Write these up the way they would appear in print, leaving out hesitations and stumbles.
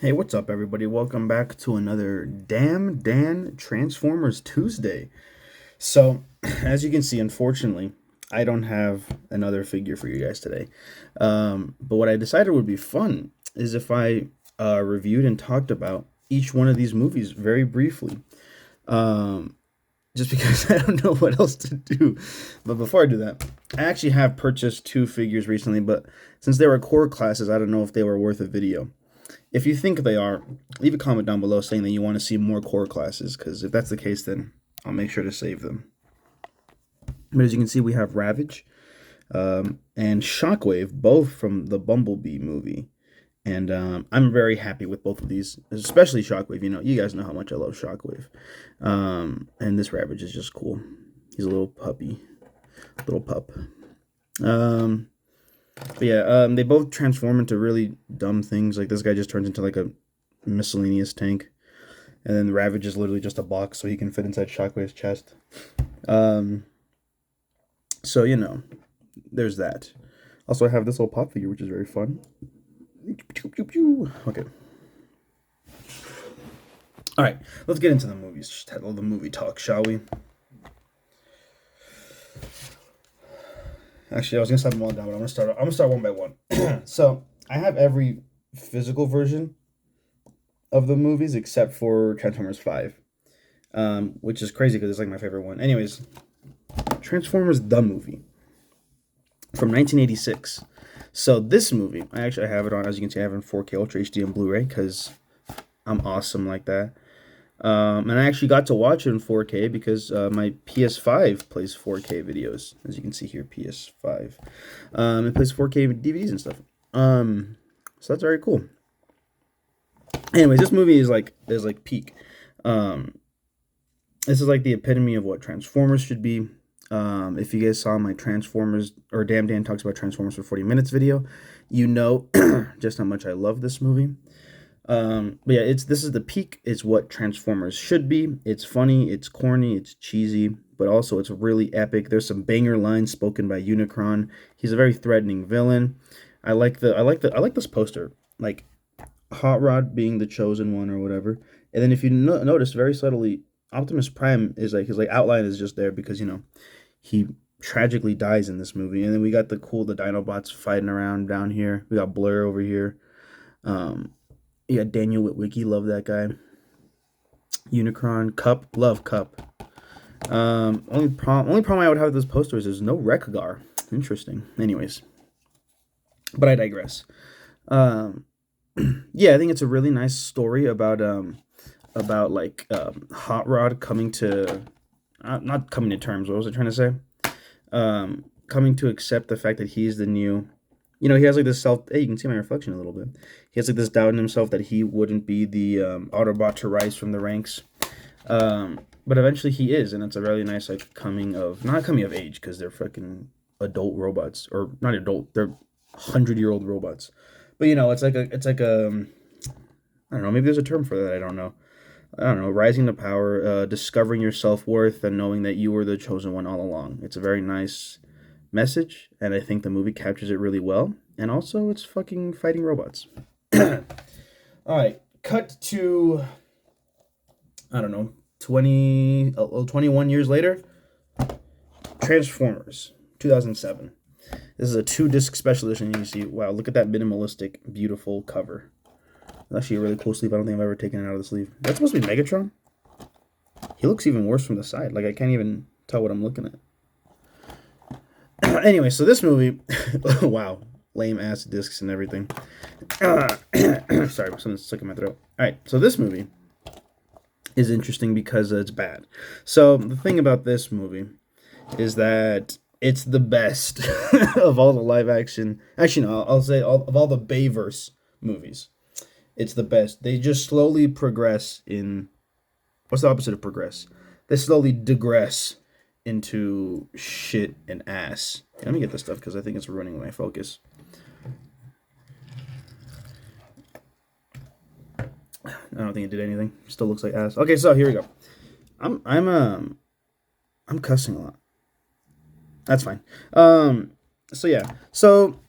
Hey, what's up, everybody? Welcome back to another Damn Dan Transformers Tuesday. So, as you can see, unfortunately, I don't have another figure for you guys today. But what I decided would be fun is if I reviewed and talked about each one of these movies very briefly. Um, just because I don't know what else to do. But before I do that, I actually have purchased two figures recently, but since they were core classes, I don't know if they were worth a video. If you think they are, leave a comment down below saying that you want to see more core classes, because if that's the case, then I'll make sure to save them. But as you can see, we have Ravage and Shockwave, both from the Bumblebee movie. And I'm very happy with both of these, especially Shockwave. You guys know how much I love Shockwave. And this Ravage is just cool. He's a little puppy, little pup. Um, but yeah, they both transform into really dumb things. Like this guy just turns into like a miscellaneous tank, and then the Ravage is literally just a box, so he can fit inside Shockwave's chest. Um, so there's that. Also, I have this little pop figure, which is very fun. Okay. All right, let's get into the movies. Just have all the movie talk, shall we? Actually, I was gonna start them all down, but I'm gonna start one by one. So I have every physical version of the movies except for Transformers Five, which is crazy because it's like my favorite one. Anyways, Transformers the movie from 1986. So this movie, I actually have it on, as you can see, I have it in 4K Ultra HD and Blu-ray because I'm awesome like that. And I actually got to watch it in 4K because my PS5 plays 4K videos, as you can see here, PS5. It plays 4K DVDs and stuff. So that's very cool. Anyways, this movie is like peak. This is like the epitome of what Transformers should be. If you guys saw my Transformers or Damn Dan Talks About Transformers for 40 Minutes video, you know just how much I love this movie. But yeah, this is the peak. It's what Transformers should be. It's funny, it's corny, it's cheesy, but also it's really epic. There's some banger lines spoken by Unicron. He's a very threatening villain. I like this poster, like Hot Rod being the chosen one or whatever. And then if you notice very subtly, Optimus Prime is like his like outline is just there because he tragically dies in this movie. And then we got the Dinobots fighting around down here. We got Blur over here. You got Daniel Witwicky, love that guy. Unicron, Cup, love Cup. Only problem I would have with this poster is there's no Wreck-Gar. Interesting. Anyways, but I digress. Yeah, I think it's a really nice story about Hot Rod coming to not coming to terms. What was I trying to say? Coming to accept the fact that he's the new. He has like this self. Hey, you can see my reflection a little bit. He has like this doubt in himself that he wouldn't be the Autobot to rise from the ranks. But eventually he is, and it's a really nice like not coming of age because they're fucking adult robots, or not adult. They're 100-year-old robots. But I don't know. Maybe there's a term for that. I don't know. Rising to power, discovering your self-worth, and knowing that you were the chosen one all along. It's a very nice message, and I think the movie captures it really well. And also, it's fucking fighting robots. All right, cut to, I don't know, 21 years later. Transformers, 2007. This is a 2-disc special edition. You can see, wow, look at that minimalistic, beautiful cover. It's actually a really cool sleeve. I don't think I've ever taken it out of the sleeve. That's supposed to be Megatron? He looks even worse from the side. Like, I can't even tell what I'm looking at. Anyway, so this movie, wow, lame ass discs and everything. Sorry, something's stuck in my throat. All right, so this movie is interesting because it's bad. So the thing about this movie is that it's the best of all the live action. Actually, no, I'll say of all the Bayverse movies. It's the best. They just slowly progress in. What's the opposite of progress? They slowly digress into shit and ass. Let me get this stuff because I think it's ruining my focus. I don't think it did anything. Still looks like ass. Okay, so here we go. I'm cussing a lot. That's fine. So yeah. So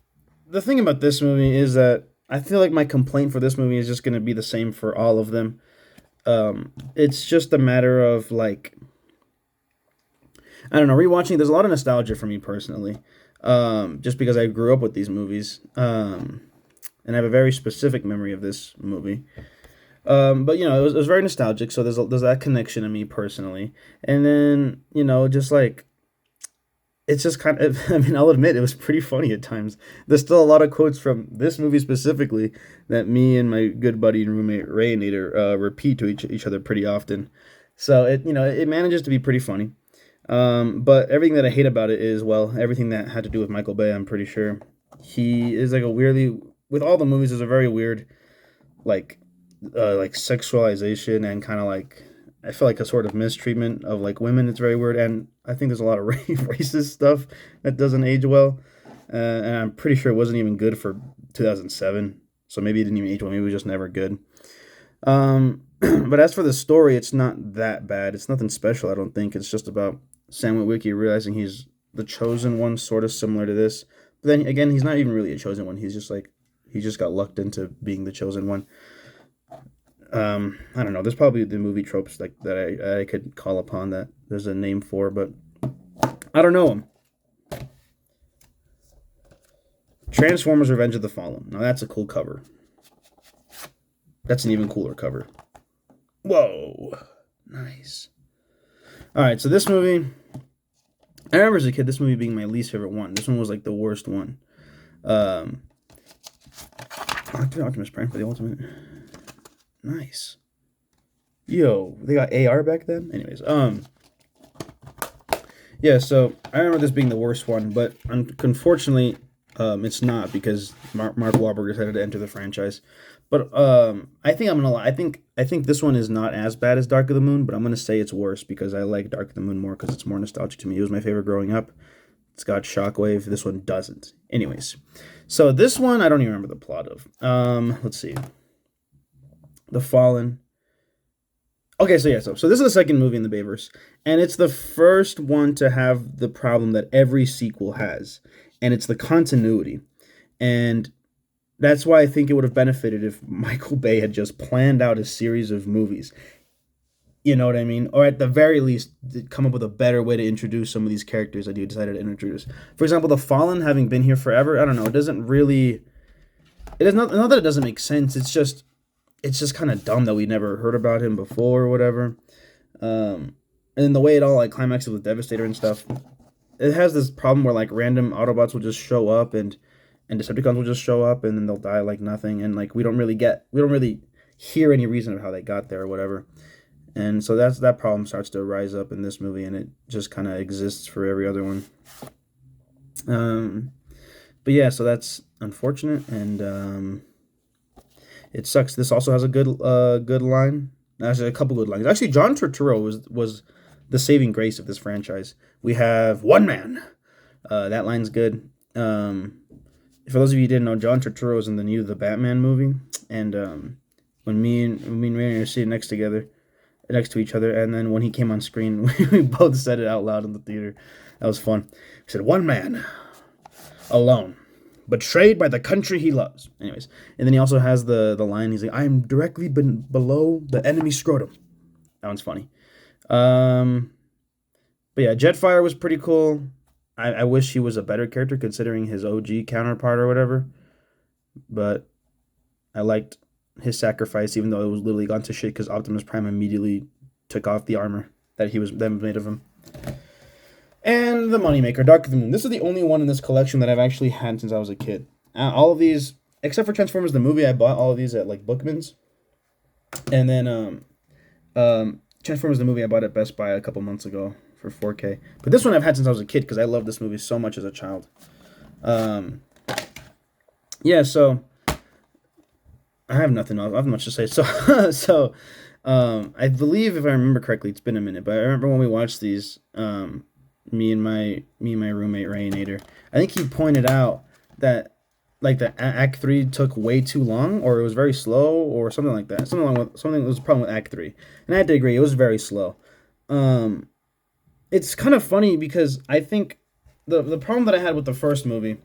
the thing about this movie is that I feel like my complaint for this movie is just going to be the same for all of them. It's just a matter of like, I don't know, rewatching. There's a lot of nostalgia for me personally, just because I grew up with these movies, and I have a very specific memory of this movie. But it was very nostalgic, so there's that connection to me personally, and then just like it's just kind of, I mean, I'll admit it was pretty funny at times. There's still a lot of quotes from this movie specifically that me and my good buddy and roommate Ray Nader repeat to each other pretty often. So it manages to be pretty funny. But everything that I hate about it is, well, everything that had to do with Michael Bay. I'm pretty sure he is like a weirdly, with all the movies, there's a very weird like like sexualization and kind of like, I feel like a sort of mistreatment of like women. It's very weird, and I think there's a lot of racist stuff that doesn't age well. And I'm pretty sure it wasn't even good for 2007. So maybe it didn't even age well. Maybe it was just never good. But as for the story, it's not that bad. It's nothing special, I don't think. It's just about Sam Witwicky realizing he's the chosen one, sort of similar to this. But then again, he's not even really a chosen one. He's just like, he just got lucked into being the chosen one. I don't know. There's probably the movie tropes like that I could call upon that there's a name for, but I don't know them. Transformers: Revenge of the Fallen. Now that's a cool cover. That's an even cooler cover. Whoa, nice. All right, so this movie, I remember as a kid this movie being my least favorite one. This one was like the worst one. Optimus Prime for the ultimate. Nice. Yo, they got AR back then? Anyways, yeah, so I remember this being the worst one, but unfortunately, it's not because Mark Wahlberg decided to enter the franchise. But I think I'm gonna lie. I think this one is not as bad as Dark of the Moon, but I'm gonna say it's worse because I like Dark of the Moon more because it's more nostalgic to me. It was my favorite growing up. It's got Shockwave. This one doesn't. Anyways, so this one I don't even remember the plot of. Let's see. The Fallen. Okay, so this is the second movie in the Bayverse, and it's the first one to have the problem that every sequel has, and it's the continuity. And that's why I think it would have benefited if Michael Bay had just planned out a series of movies. You know what I mean? Or at the very least, come up with a better way to introduce some of these characters that he decided to introduce. For example, The Fallen, having been here forever, I don't know, it doesn't really... It is not that it doesn't make sense, it's just kind of dumb that we never heard about him before or whatever. And the way it all like climaxes with Devastator and stuff, it has this problem where like random Autobots will just show up and Decepticons will just show up and then they'll die like nothing, and like we don't really hear any reason of how they got there or whatever. And so that problem starts to rise up in this movie, and it just kind of exists for every other one. But yeah, so that's unfortunate, and it sucks. This also has a good line. Actually, a couple good lines. Actually, John Turturro was the saving grace of this franchise. We have one man. That line's good. For those of you who didn't know, John Turturro was in the Batman movie, and when me and Randy were sitting next to each other, and then when he came on screen, we both said it out loud in the theater. That was fun. He said, "One man, alone, betrayed by the country he loves." Anyways, and then he also has the line. He's like, "I am directly below the enemy scrotum." That one's funny. But yeah, Jetfire was pretty cool. I wish he was a better character considering his OG counterpart or whatever. But I liked his sacrifice, even though it was literally gone to shit because Optimus Prime immediately took off the armor that made of him. And the moneymaker, Dark of the Moon. This is the only one in this collection that I've actually had since I was a kid. All of these, except for Transformers the movie, I bought all of these at like Bookman's. And then Transformers the movie I bought at Best Buy a couple months ago for 4K. But this one I've had since I was a kid because I loved this movie so much as a child. Yeah, so I have nothing else. I have much to say. So I believe if I remember correctly, it's been a minute, but I remember when we watched these, me and my roommate Ray Nader, I think he pointed out that like the Act 3 took way too long, or it was very slow, or something like that. Something was a problem with Act 3, and I had to agree, it was very slow. It's kind of funny because I think the problem that I had with the first movie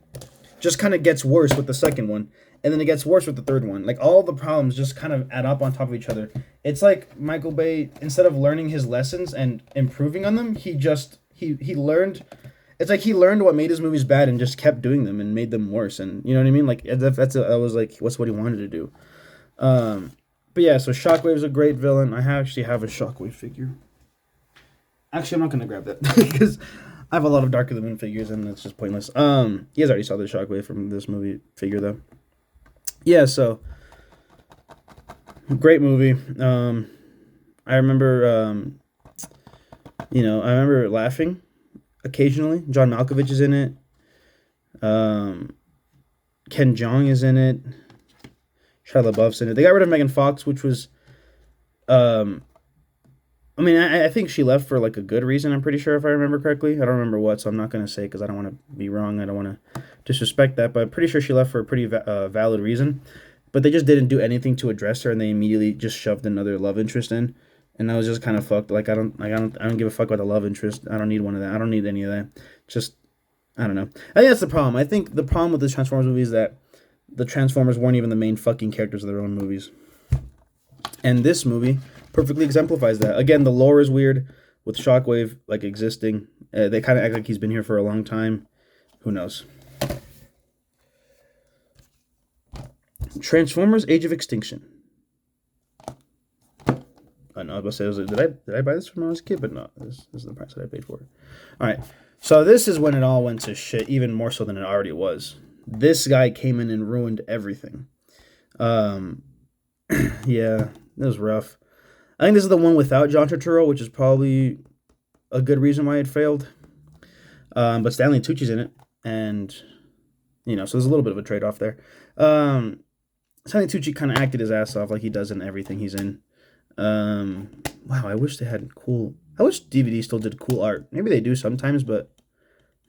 just kind of gets worse with the second one, and then it gets worse with the third one. Like all the problems just kind of add up on top of each other. It's like Michael Bay, instead of learning his lessons and improving on them, he learned. It's like he learned what made his movies bad and just kept doing them and made them worse. And you know what I mean? Like I was like, what's what he wanted to do. But yeah, so Shockwave's a great villain. I actually have a Shockwave figure. Actually, I'm not gonna grab that because I have a lot of Dark of the Moon figures and it's just pointless. You guys already saw the Shockwave from this movie figure though. Yeah, so great movie. I remember, I remember laughing occasionally. John Malkovich is in it. Ken Jeong is in it. Shia LaBeouf's in it. They got rid of Megan Fox, which was, I think she left for like a good reason. I'm pretty sure if I remember correctly. I don't remember what, so I'm not gonna say because I don't want to be wrong. I don't want to disrespect that, but I'm pretty sure she left for a pretty valid reason. But they just didn't do anything to address her, and they immediately just shoved another love interest in, and I was just kind of fucked. Like I don't give a fuck about the love interest. I don't need one of that. I don't need any of that. Just I don't know. I think that's the problem. I think the problem with this Transformers movie is that the Transformers weren't even the main fucking characters of their own movies. And this movie perfectly exemplifies that. Again, the lore is weird with Shockwave like existing. They kind of act like he's been here for a long time. Who knows? Transformers: Age of Extinction. I know I was about to say, did I buy this when I was a kid? But no, this is the price that I paid for it. All right, so this is when it all went to shit, even more so than it already was. This guy came in and ruined everything. Yeah, it was rough. I think this is the one without John Turturro, which is probably a good reason why it failed. But Stanley Tucci's in it, and so there's a little bit of a trade-off there. Stanley Tucci kind of acted his ass off like he does in everything he's in. Wow, I wish they had cool. I wish DVD still did cool art. Maybe they do sometimes, but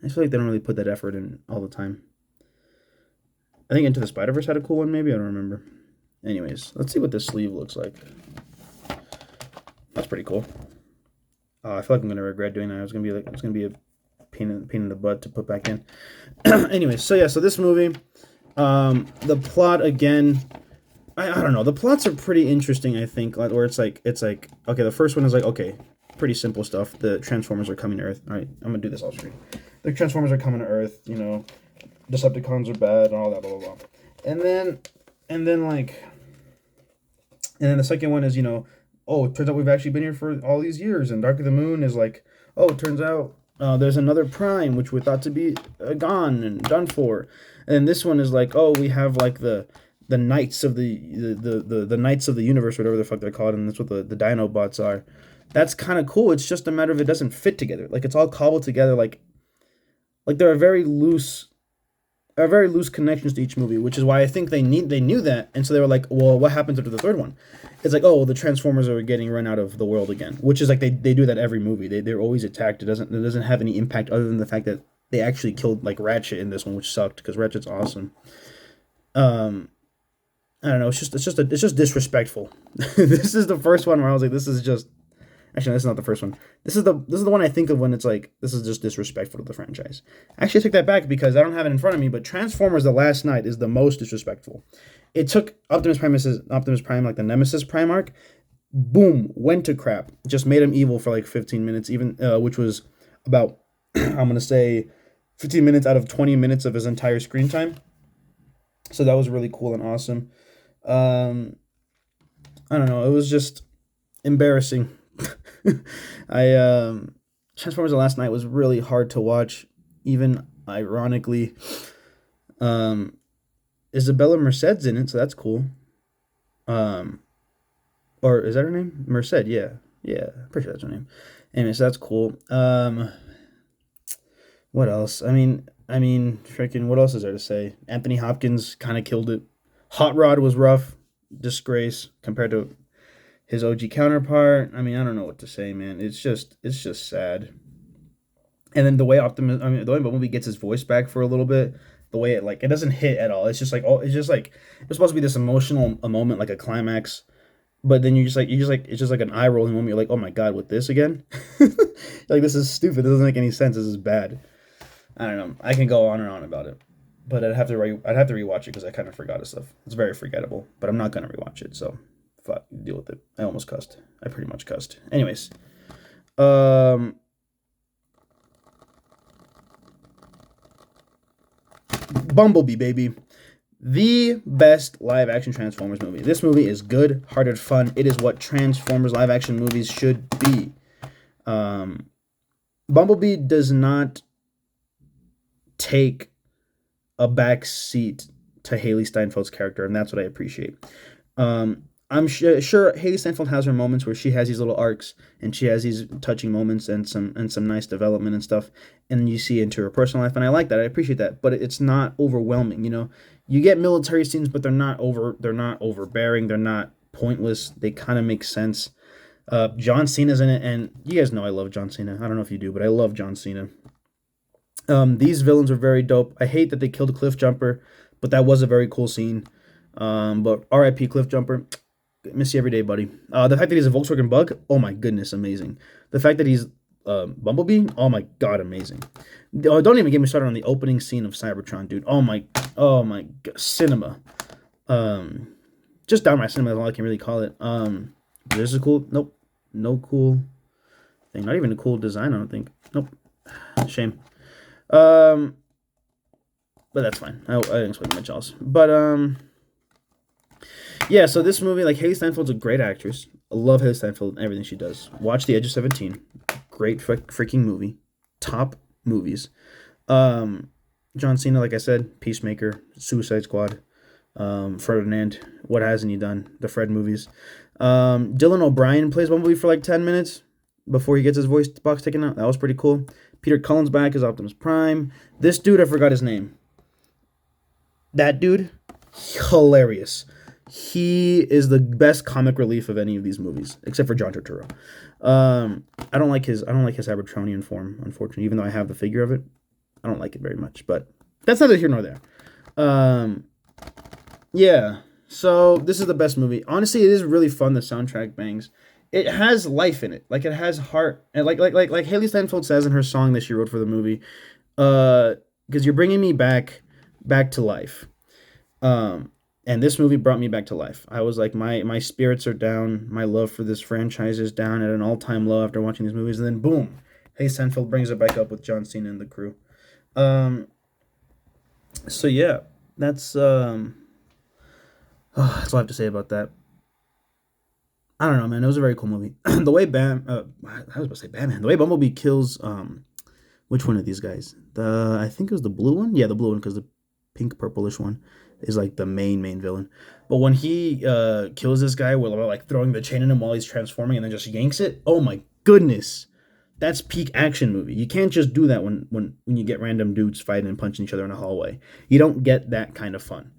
I feel like they don't really put that effort in all the time. I think Into the Spider-Verse had a cool one, maybe? I don't remember. Anyways, let's see what this sleeve looks like. That's pretty cool. I feel like I'm gonna regret doing that. It's gonna be a pain in the butt to put back in. Anyways, so this movie, the plot again, I don't know. The plots are pretty interesting. I think where it's like okay, the first one is like okay, pretty simple stuff. The Transformers are coming to Earth. All right, I'm gonna do this off screen. The Transformers are coming to Earth. Decepticons are bad and all that, blah blah blah. And then the second one is it turns out we've actually been here for all these years, and Dark of the Moon is like, oh, it turns out there's another Prime which we thought to be gone and done for, and this one is like, oh, we have like the Knights of the Knights of the Universe, whatever the fuck they're called, and that's what the Dinobots are. That's kind of cool. It's just a matter of it doesn't fit together. Like it's all cobbled together. Like there are very loose connections to each movie, which is why I think they knew that, and so they were like, well, what happens after the third one? It's like, oh, the Transformers are getting run out of the world again, which is like they do that every movie. They're always attacked. It doesn't have any impact other than the fact that they actually killed like Ratchet in this one, which sucked because Ratchet's awesome. I don't know. It's just disrespectful. This is the first one where I was like, this is just. Actually, this is not the first one. This is the one I think of when it's like, this is just disrespectful to the franchise. Actually, I take that back because I don't have it in front of me, but Transformers: The Last Knight is the most disrespectful. It took Optimus Prime, like the Nemesis Prime arc, boom, went to crap. Just made him evil for like 15 minutes, even which was about, I'm going to say, 15 minutes out of 20 minutes of his entire screen time. So that was really cool and awesome. I don't know. It was just embarrassing. Transformers: The Last Knight was really hard to watch, even ironically. Isabella Merced's in it, so that's cool. Or is that her name? Merced, yeah, pretty sure that's her name. Anyway, so that's cool. What else? I mean, freaking, what else is there to say? Anthony Hopkins kind of killed it. Hot Rod was rough, disgrace compared to his OG counterpart. I don't know what to say, man. It's just sad. And then the way the way Bumblebee gets his voice back for a little bit, the way it doesn't hit at all. It's just like, oh, it's supposed to be this emotional moment, like a climax, but then it's just like an eye rolling moment. You're like, oh my god, with this again? Like, this is stupid. This doesn't make any sense. This is bad. I don't know. I can go on and on about it. but I'd have to rewatch it because I kind of forgot his stuff. It's very forgettable, but I'm not gonna rewatch it. So fuck, deal with it. I almost cussed. I pretty much cussed. Anyways, um, Bumblebee, baby. The best live action Transformers movie. This movie is good, hearted fun. It is what Transformers live action movies should be. Um, Bumblebee does not take a back seat to Haley Steinfeld's character, and that's what I appreciate. I'm sure Haley Steinfeld has her moments where she has these little arcs and she has these touching moments and some nice development and stuff, and you see into her personal life, and I like that. I appreciate that, but it's not overwhelming. You know, you get military scenes, but they're not overbearing. They're not pointless. They kind of make sense. John Cena's in it, and you guys know I love John Cena. I don't know if you do, but I love John Cena. These villains are very dope. I hate that they killed Cliff Jumper, but that was a very cool scene. But R.I.P. Cliff Jumper. Miss you every day, buddy. The fact that he's a Volkswagen Bug, oh my goodness, amazing. The fact that he's Bumblebee, oh my god, amazing. Don't even get me started on the opening scene of Cybertron, dude. Oh my god, cinema. Just down my cinema is all I can really call it. This is cool. Nope, no cool thing. Not even a cool design. I don't think. Nope. Shame. But that's fine. I didn't expect much else. But yeah. So this movie, like Haley Steinfeld's a great actress. I love Haley Steinfeld and everything she does. Watch The Edge of 17. Great freaking movie. Top movies. John Cena, like I said, Peacemaker, Suicide Squad, Ferdinand. What hasn't he done? The Fred movies. Dylan O'Brien plays Bumblebee for like 10 minutes before he gets his voice box taken out. That was pretty cool. Peter Cullen's back as Optimus Prime. This dude, I forgot his name. That dude, hilarious. He is the best comic relief of any of these movies, except for John Turturro. I don't like his Cybertronian form, unfortunately. Even though I have the figure of it, I don't like it very much. But that's neither here nor there. Yeah. So this is the best movie. Honestly, it is really fun. The soundtrack bangs. It has life in it. Like it has heart. And like Haley Steinfeld says in her song that she wrote for the movie, because you're bringing me back to life. And this movie brought me back to life. I was like, my spirits are down. My love for this franchise is down at an all-time low after watching these movies. And then boom, Haley Steinfeld brings it back up with John Cena and the crew. So yeah, that's all I have to say about that. I don't know, man. It was a very cool movie. The way I was about to say Batman. The way Bumblebee kills which one of these guys? I think it was the blue one. Yeah, the blue one, because the pink purplish one is like the main villain. But when he kills this guy with like throwing the chain in him while he's transforming and then just yanks it, oh my goodness, that's peak action movie. You can't just do that when you get random dudes fighting and punching each other in a hallway. You don't get that kind of fun.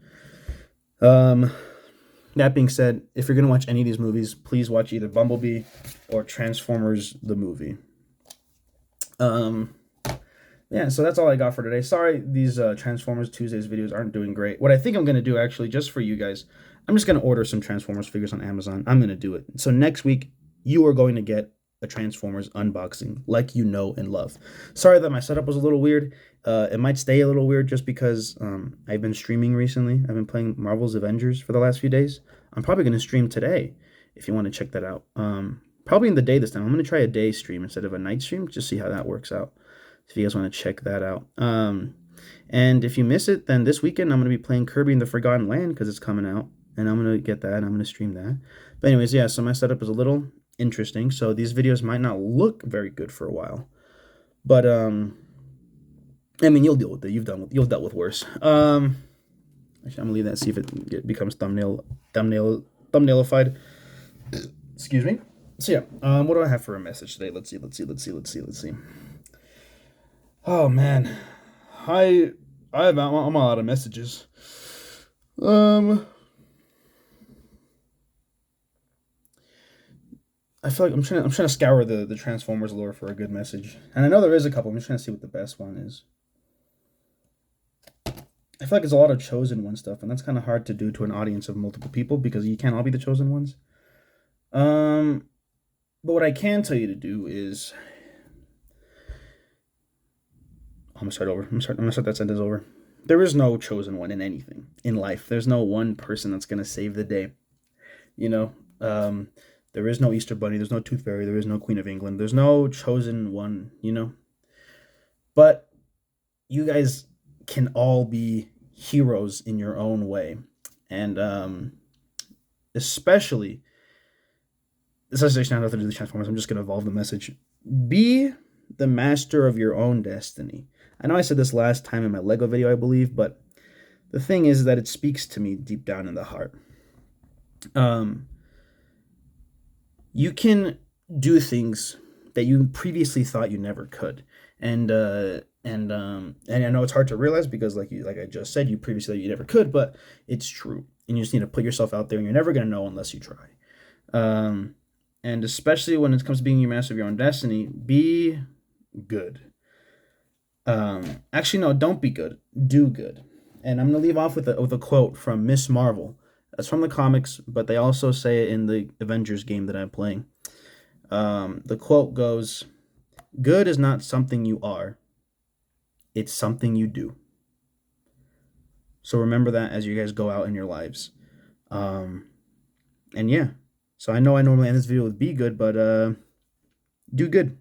That being said, if you're gonna watch any of these movies, please watch either Bumblebee or Transformers the movie. Yeah, so that's all I got for today. Sorry, these Transformers Tuesdays videos aren't doing great. What I think I'm going to do, actually, just for you guys, I'm just going to order some Transformers figures on Amazon. I'm going to do it. So next week, you are going to get a Transformers unboxing like you know and love. Sorry that my setup was a little weird. It might stay a little weird just because I've been streaming recently. I've been playing Marvel's Avengers for the last few days. I'm probably going to stream today if you want to check that out. Probably in the day this time. I'm going to try a day stream instead of a night stream, just see how that works out. If you guys want to check that out. And if you miss it, then this weekend I'm going to be playing Kirby and the Forgotten Land because it's coming out. And I'm going to get that and I'm going to stream that. But anyways, yeah, so my setup is a little interesting. So these videos might not look very good for a while. But, I mean, you'll deal with it. You've dealt with worse. Actually, I'm going to leave that, see if it becomes thumbnailified. Excuse me. So yeah, what do I have for a message today? Let's see. Oh man, I'm out of messages. I feel like I'm trying to scour the Transformers lore for a good message, and I know there is a couple. I'm just trying to see what the best one is. I feel like there's a lot of chosen one stuff, and that's kind of hard to do to an audience of multiple people because you can't all be the chosen ones. But what I can tell you to do is. I'm gonna start over. I'm gonna start that sentence over. there is no chosen one in anything in life. There's no one person that's gonna save the day. You know, there is no Easter Bunny. There's no Tooth Fairy. There is no Queen of England. There's no chosen one. But you guys can all be heroes in your own way, and especially this has actually nothing to do with Transformers. I'm just gonna evolve the message. Be the master of your own destiny. I know I said this last time in my Lego video, I believe, but the thing is that it speaks to me deep down in the heart. Um, you can do things that you previously thought you never could, and I know it's hard to realize because, like I just said, you previously thought you never could, but it's true, and you just need to put yourself out there, and you're never gonna know unless you try. Um, and especially when it comes to being your master of your own destiny, be good. Actually, no, don't be good. Do good. And I'm gonna leave off with a quote from Miss Marvel. That's from the comics, but they also say it in the Avengers game that I'm playing. The quote goes, "Good is not something you are; it's something you do." So remember that as you guys go out in your lives. Um, and yeah, so I know I normally end this video with "be good," but do good.